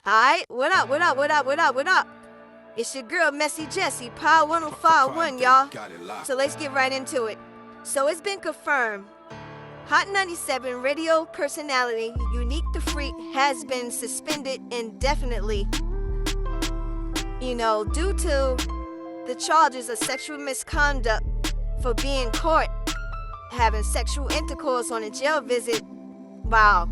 Alright, what up, what up, what up, what up, what up? It's your girl, Messy Jessie, Power 105.1, y'all. So let's get right into it. So it's been confirmed. Hot 97 radio personality, Unique the Freak, has been suspended indefinitely. Due to the charges of sexual misconduct for being caught having sexual intercourse on a jail visit while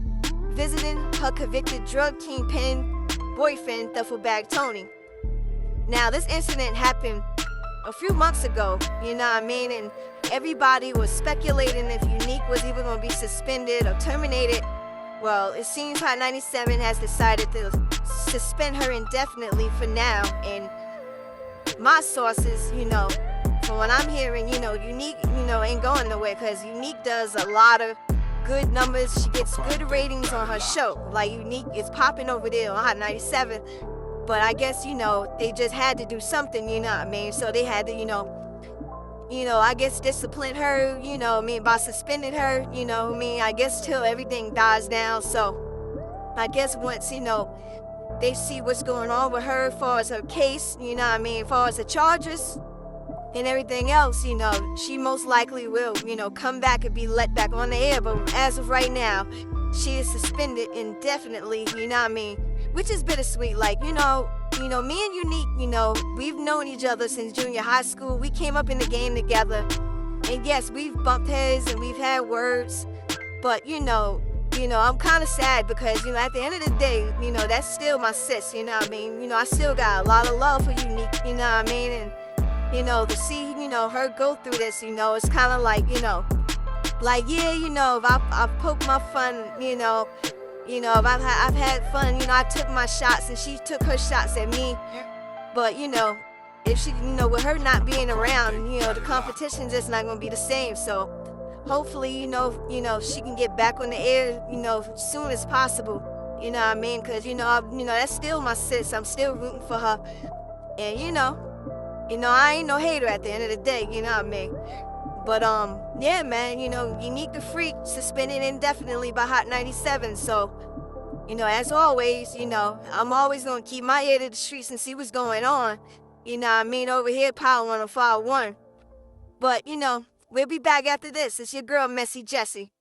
visiting her convicted drug kingpin boyfriend, Duffelbag Tony. Now, this incident happened a few months ago, and everybody was speculating if Unique was even going to be suspended or terminated. Well, it seems Hot 97 has decided to suspend her indefinitely for now, and my sources, from what I'm hearing, Unique, ain't going nowhere, because Unique does a lot of good numbers. She gets good ratings on her show. Like, Unique is popping over there on Hot 97. But I guess, they just had to do something, So they had to, I guess discipline her, by suspending her, I guess till everything dies down. So I guess once, they see what's going on with her as far as her case, as far as the charges and everything else, she most likely will, come back and be let back on the air. But as of right now, she is suspended indefinitely, which is bittersweet. Like, me and Unique, we've known each other since junior high school. We came up in the game together. And yes, we've bumped heads and we've had words. But, I'm kind of sad because, at the end of the day, that's still my sis, I still got a lot of love for Unique, And, to see, her go through this, it's kind of like, if I've poked my fun, if I've had fun, I took my shots and she took her shots at me. But, if she, with her not being around, the competition just not going to be the same. So hopefully, she can get back on the air, as soon as possible. Because, that's still my sis. I'm still rooting for her. And, I ain't no hater at the end of the day, But, yeah, man, Unique the Freak, suspended indefinitely by Hot 97. So, as always, I'm always going to keep my ear to the streets and see what's going on. Over here, Power 105.1. But, we'll be back after this. It's your girl, Messy Jessie.